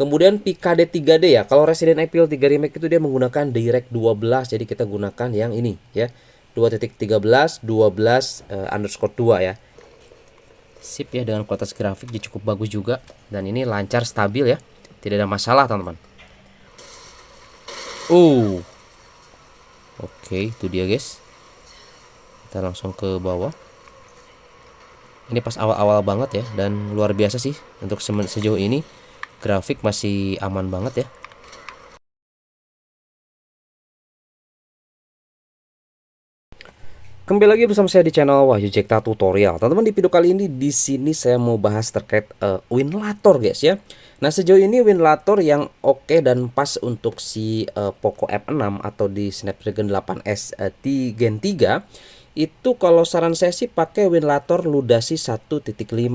Kemudian PKD 3D ya. Kalau Resident Evil 3 Remake itu dia menggunakan Direct 12. Jadi kita gunakan yang ini ya. 2.13 12 underscore 2 ya. Sip ya, dengan kualitas grafik dia cukup bagus juga. Dan ini lancar, stabil ya. Tidak ada masalah teman-teman. Oke, itu dia guys. Kita langsung ke bawah. Ini pas awal-awal banget ya. Dan luar biasa sih. Untuk sejauh ini grafik masih aman banget ya. Kembali lagi bersama saya di channel Wahyu Jekta Tutorial. Teman-teman, di video kali ini di sini saya mau bahas terkait Winlator guys ya. Nah, sejauh ini Winlator yang oke dan pas untuk si Poco F6 atau di Snapdragon 8S Gen 3 itu, kalau saran saya sih pakai Winlator Ludasi 1.5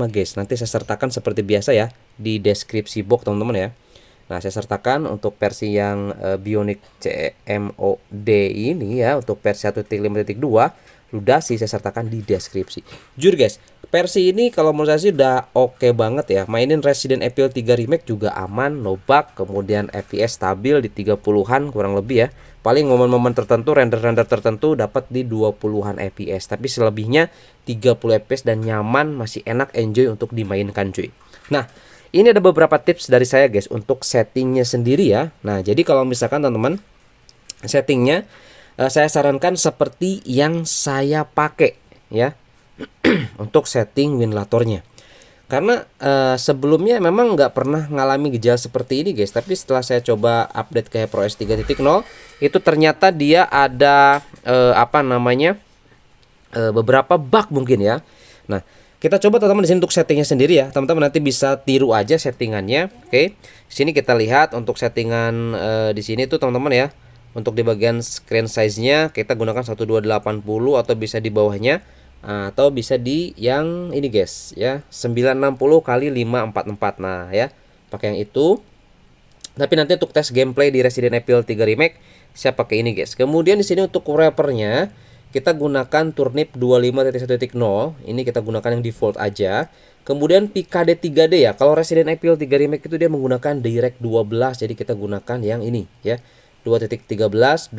guys. Nanti saya sertakan seperti biasa ya di deskripsi box teman-teman ya. Nah, saya sertakan untuk versi yang Bionic CMOD ini ya, untuk versi 1.5.2 Ludasi saya sertakan di deskripsi. Jujur guys, versi ini kalau menurut saya sih udah oke banget ya. Mainin Resident Evil 3 Remake juga aman, no bug, kemudian FPS stabil di 30-an kurang lebih ya. Paling momen-momen tertentu, render-render tertentu dapat di 20-an FPS, tapi selebihnya 30 FPS dan nyaman, masih enak, enjoy untuk dimainkan cuy. Nah, ini ada beberapa tips dari saya guys untuk settingnya sendiri ya. Nah, jadi kalau misalkan teman-teman settingnya saya sarankan seperti yang saya pakai ya untuk setting Winlatornya. Karena sebelumnya memang nggak pernah ngalami gejala seperti ini guys. Tapi setelah saya coba update ke HyperOS 3.0 itu ternyata dia ada beberapa bug mungkin ya. Nah, kita coba teman-teman di sini untuk settingnya sendiri ya. Teman-teman nanti bisa tiru aja settingannya. Oke. Di sini kita lihat untuk settingan di sini tuh teman-teman ya. Untuk di bagian screen size-nya kita gunakan 1280 atau bisa di bawahnya atau bisa di yang ini guys ya, 960 kali 544. Nah, ya, pakai yang itu. Tapi nanti untuk tes gameplay di Resident Evil 3 Remake saya pakai ini guys. Kemudian di sini untuk wrappernya kita gunakan Turnip 25.1.0. Ini kita gunakan yang default aja. Kemudian PKD 3D ya. Kalau Resident Evil 3 Remake itu dia menggunakan Direct 12. Jadi kita gunakan yang ini ya. 2.13 12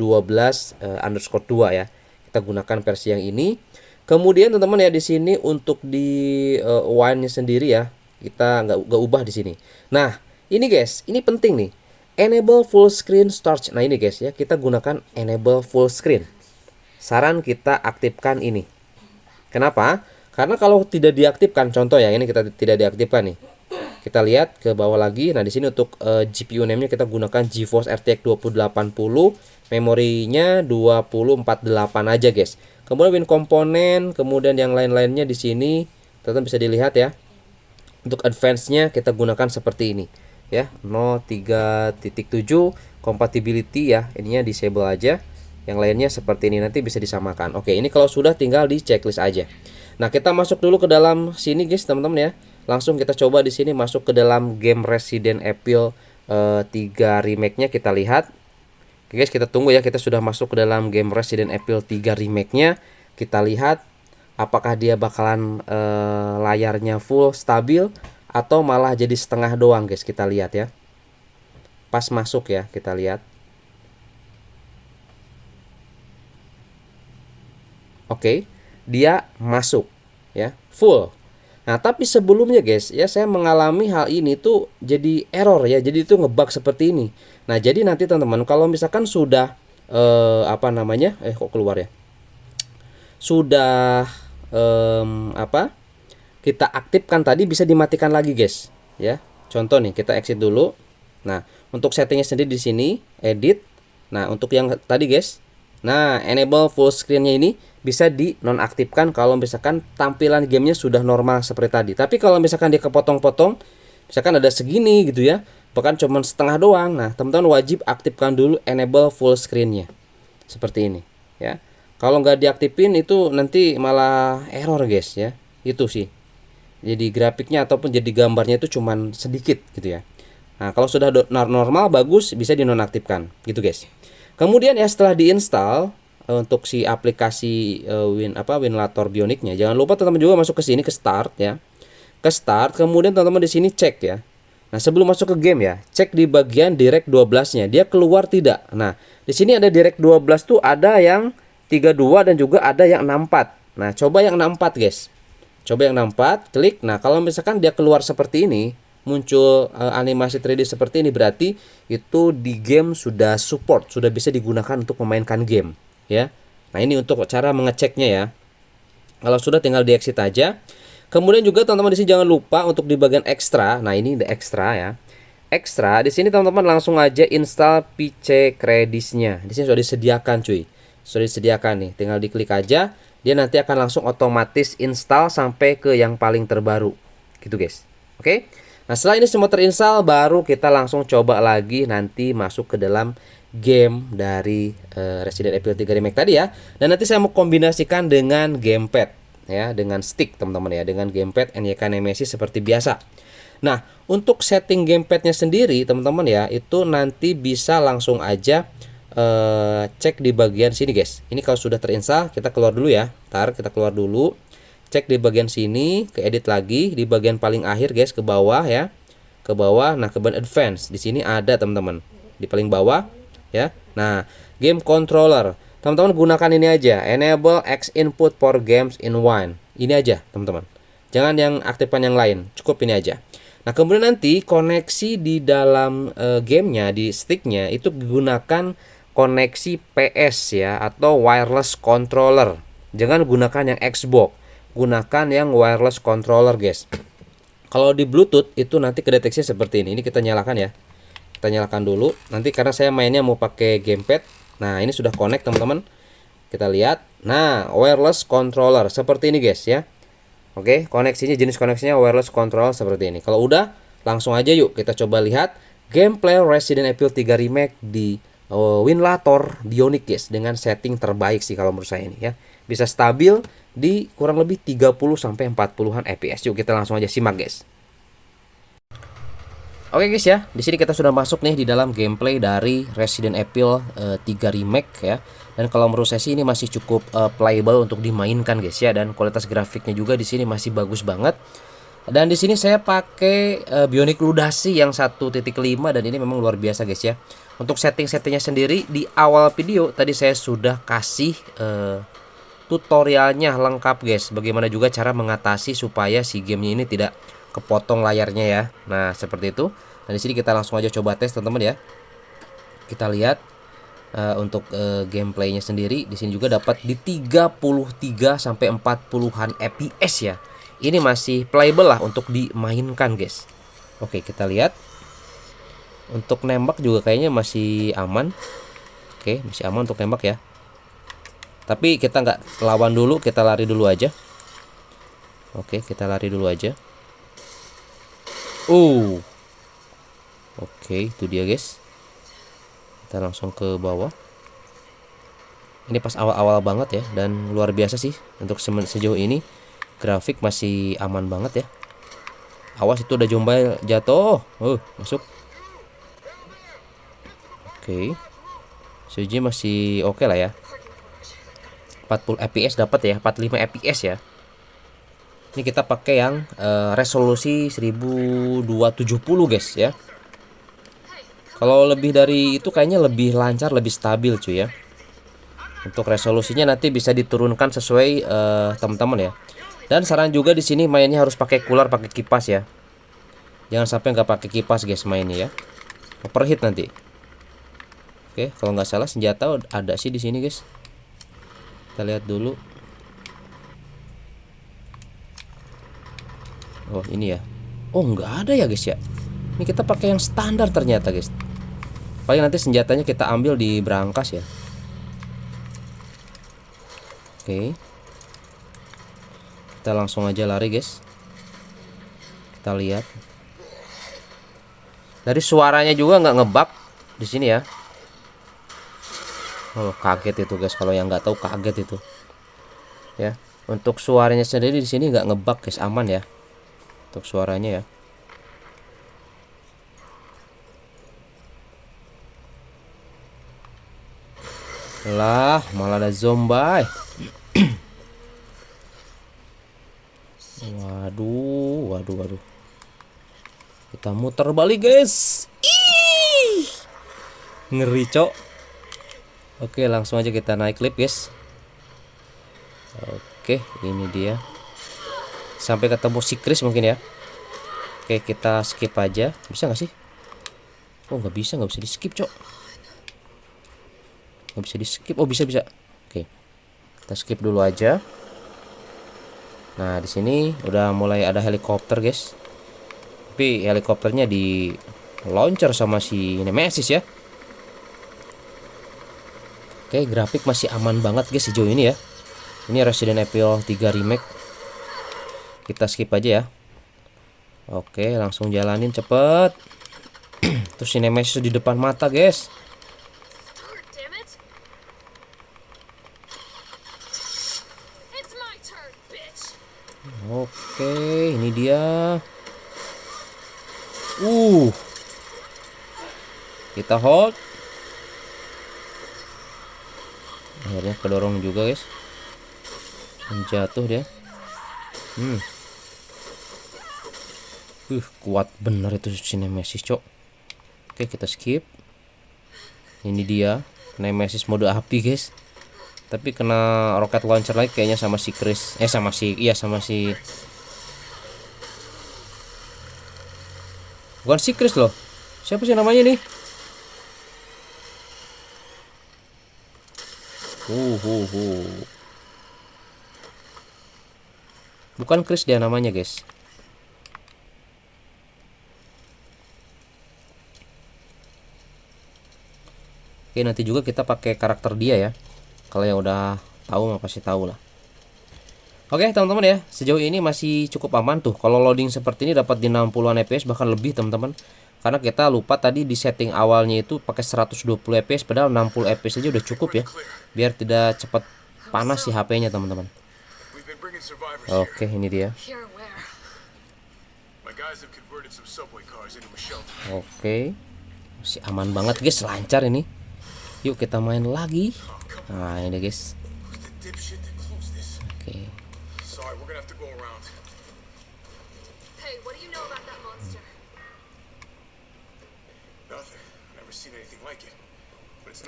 underscore 2 ya. Kita gunakan versi yang ini. Kemudian teman-teman ya, di sini untuk di wine-nya sendiri ya, kita nggak ubah di sini. Nah, ini guys, ini penting nih. Enable full screen storage. Nah, ini guys ya, kita gunakan enable full screen. Saran kita aktifkan ini. Kenapa? Karena kalau tidak diaktifkan, contoh ya, ini kita tidak diaktifkan nih. Kita lihat ke bawah lagi. Nah, di sini untuk GPU name-nya kita gunakan GeForce RTX 2080, memorinya 2048 aja, guys. Kemudian win komponen, kemudian yang lain-lainnya di sini teman-teman bisa dilihat ya. Untuk advance-nya kita gunakan seperti ini ya, 03.7 compatibility ya. Ininya disable aja. Yang lainnya seperti ini, nanti bisa disamakan. Oke, ini kalau sudah tinggal di checklist aja. Nah, kita masuk dulu ke dalam sini guys, teman-teman ya. Langsung kita coba di sini masuk ke dalam game Resident Evil 3 Remake-nya, kita lihat. Oke guys, kita tunggu ya, kita sudah masuk ke dalam game Resident Evil 3 Remake-nya. Kita lihat apakah dia bakalan layarnya full stabil atau malah jadi setengah doang guys. Kita lihat ya. Pas masuk ya, kita lihat. Oke, dia masuk ya, full. Nah, tapi sebelumnya guys ya, saya mengalami hal ini tuh jadi error ya. Jadi itu ngebug seperti ini. Nah, jadi nanti teman-teman kalau misalkan sudah kok keluar ya? Sudah kita aktifkan tadi, bisa dimatikan lagi guys ya. Contoh nih, kita exit dulu. Nah, untuk settingnya sendiri di sini edit. Nah, untuk yang tadi guys, nah, enable full screen-nya ini bisa dinonaktifkan kalau misalkan tampilan gamenya sudah normal seperti tadi. Tapi kalau misalkan dia kepotong-potong, misalkan ada segini gitu ya, bahkan cuma setengah doang, nah teman-teman wajib aktifkan dulu enable full screen-nya seperti ini ya. Kalau nggak diaktifin itu nanti malah error guys ya. Itu sih, jadi grafiknya ataupun jadi gambarnya itu cuman sedikit gitu ya. Nah, kalau sudah normal bagus, bisa dinonaktifkan gitu guys. Kemudian ya, setelah diinstal untuk si aplikasi Winlator Bionicnya, jangan lupa teman-teman juga masuk ke sini ke start ya. Ke start, kemudian teman-teman di sini cek ya. Nah, sebelum masuk ke game ya, cek di bagian direct 12-nya, dia keluar tidak. Nah, di sini ada direct 12 tuh ada yang 32 dan juga ada yang 64. Nah, coba yang 64, guys. Coba yang 64, klik. Nah, kalau misalkan dia keluar seperti ini, muncul animasi 3D seperti ini, berarti itu di game sudah support, sudah bisa digunakan untuk memainkan game, ya. Nah, ini untuk cara mengeceknya ya. Kalau sudah tinggal di exit aja. Kemudian juga teman-teman di sini jangan lupa untuk di bagian ekstra. Nah, ini the ekstra ya. Ekstra di sini teman-teman langsung aja install PC Credits-nya. Di sini sudah disediakan cuy. Sudah disediakan nih. Tinggal diklik aja, dia nanti akan langsung otomatis install sampai ke yang paling terbaru. Gitu, guys. Oke. Nah, setelah ini semua terinstall baru kita langsung coba lagi nanti masuk ke dalam game dari Resident Evil 3 Remake tadi ya. Dan nanti saya mau kombinasikan dengan gamepad ya, dengan stick teman-teman ya, dengan gamepad NYK Nemesis seperti biasa. Nah, untuk setting gamepadnya sendiri teman-teman ya, itu nanti bisa langsung aja cek di bagian sini guys. Ini kalau sudah terinstall kita keluar dulu ya. Ntar kita keluar dulu. Cek di bagian sini, ke edit lagi di bagian paling akhir guys, ke bawah ya. Ke bawah. Nah, ke bagian advance. Di sini ada teman-teman. Di paling bawah ya. Nah, game controller. Teman-teman gunakan ini aja, enable X input for games in one. Ini aja, teman-teman. Jangan yang aktifkan yang lain, cukup ini aja. Nah, kemudian nanti koneksi di dalam gamenya, di sticknya itu gunakan koneksi PS ya, atau wireless controller. Jangan gunakan yang Xbox, gunakan yang wireless controller, guys. Kalau di Bluetooth itu nanti kedeteksi seperti ini. Ini kita nyalakan ya. Kita nyalakan dulu. Nanti karena saya mainnya mau pakai gamepad. Nah, ini sudah connect teman-teman. Kita lihat. Nah, wireless controller seperti ini guys ya. Oke, koneksinya, jenis koneksinya wireless controller seperti ini. Kalau udah, langsung aja yuk kita coba lihat gameplay Resident Evil 3 Remake di Winlator Bionic guys, dengan setting terbaik sih kalau menurut saya ini ya. Bisa stabil di kurang lebih 30 sampai 40-an fps. Yuk kita langsung aja simak guys. Oke guys ya, di sini kita sudah masuk nih di dalam gameplay dari Resident Evil 3 Remake ya. Dan kalau menurut saya sih ini masih cukup playable untuk dimainkan guys ya, dan kualitas grafiknya juga di sini masih bagus banget. Dan di sini saya pakai Bionic Ludasi yang 1.5 dan ini memang luar biasa guys ya. Untuk setting-settingnya sendiri di awal video tadi saya sudah kasih tutorialnya lengkap guys. Bagaimana juga cara mengatasi supaya si gamenya ini tidak kepotong layarnya ya. Nah, seperti itu. Nah, di sini kita langsung aja coba tes teman-teman ya. Kita lihat untuk gameplaynya sendiri di sini juga dapat di 33 sampai 40-an fps ya. Ini masih playable lah untuk dimainkan, guys. Oke, kita lihat. Untuk nembak juga kayaknya masih aman. Oke, masih aman untuk nembak ya. Tapi kita nggak lawan dulu, kita lari dulu aja. Oke, kita lari dulu aja. Oke, itu dia guys. Kita langsung ke bawah. Ini pas awal-awal banget ya, dan luar biasa sih untuk sejauh ini grafik masih aman banget ya. Awas itu udah Jombai jatuh. Masuk. Oke. CG masih oke lah ya. 40 fps dapat ya, 45 fps ya. Ini kita pakai yang resolusi 1270 guys ya. Kalau lebih dari itu kayaknya lebih lancar, lebih stabil cuy ya. Untuk resolusinya nanti bisa diturunkan sesuai teman-teman ya. Dan saran juga di sini mainnya harus pakai cooler, pakai kipas ya. Jangan sampai nggak pakai kipas guys mainnya ya. Overheat nanti. Oke, kalau nggak salah senjata ada sih di sini guys. Kita lihat dulu. Oh, ini ya. Oh, nggak ada ya guys ya. Ini kita pakai yang standar ternyata guys. Paling nanti senjatanya kita ambil di brankas ya. Oke. Kita langsung aja lari guys. Kita lihat. Dari suaranya juga nggak ngebug di sini ya. Oh, kaget itu guys, kalau yang nggak tahu kaget itu. Ya, untuk suaranya sendiri di sini nggak ngebug guys, aman ya. Untuk suaranya ya. Lah, malah ada zombie. Waduh. Kita muter balik guys. Ih, ngeri cok. Oke, langsung aja kita naik lift guys. Oke, ini dia. Sampai ketemu si Chris mungkin ya. Oke, kita skip aja. Bisa nggak sih? Oh, nggak bisa di skip cok. Nggak bisa di skip. Oh, bisa. Oke, kita skip dulu aja. Nah, di sini udah mulai ada helikopter guys. Tapi helikopternya di launcher sama si Nemesis ya. Oke, grafik masih aman banget guys sejauh ini ya. Ini Resident Evil 3 Remake. Kita skip aja ya. Oke, langsung jalanin cepet. Terus si Nemesis di depan mata guys. Oke, ini dia. Kita hold. Akhirnya kedorong juga guys. Jatuh dia. Kuat bener itu si Nemesis cok. Oke, kita skip. Ini dia Nemesis mode api guys. Tapi kena rocket launcher lagi kayaknya sama si Chris. Sama si bukan si Chris loh. Siapa sih namanya nih? Bukan Chris dia namanya guys. Oke, nanti juga kita pakai karakter dia ya. Kalau yang udah tahu mah pasti tahu lah. Oke teman-teman ya, sejauh ini masih cukup aman tuh. Kalau loading seperti ini dapat di 60-an fps bahkan lebih teman-teman. Karena kita lupa tadi di setting awalnya itu pakai 120 fps, padahal 60 fps aja udah cukup ya. Biar tidak cepat panas si HP-nya teman-teman. Oke, ini dia. Oke, masih aman banget guys, lancar ini. Yuk kita main lagi. Nah ini guys. Oke.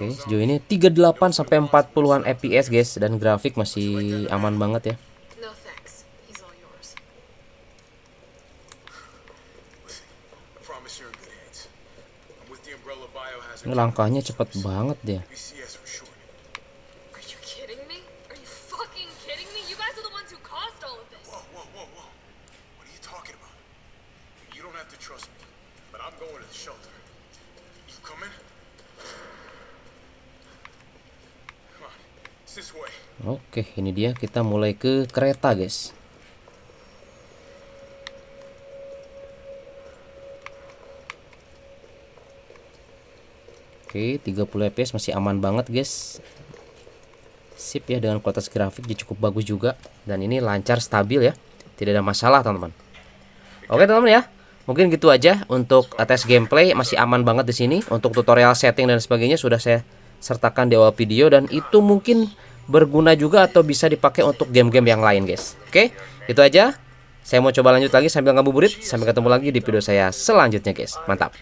Oke, sejauh ini 38 sampai 40-an fps guys, dan grafik masih aman banget ya. Ini langkahnya cepet banget dia. Oke, ini dia, kita mulai ke kereta guys. Oke, 30 fps masih aman banget guys. Sip ya, dengan kualitas grafik dia cukup bagus juga. Dan ini lancar, stabil ya. Tidak ada masalah teman-teman. Oke teman-teman ya, mungkin gitu aja untuk tes gameplay. Masih aman banget di sini. Untuk tutorial setting dan sebagainya sudah saya sertakan di awal video. Dan itu mungkin berguna juga atau bisa dipakai untuk game-game yang lain guys. Oke, itu aja. Saya mau coba lanjut lagi sambil ngabuburit. Sampai ketemu lagi di video saya selanjutnya guys. Mantap.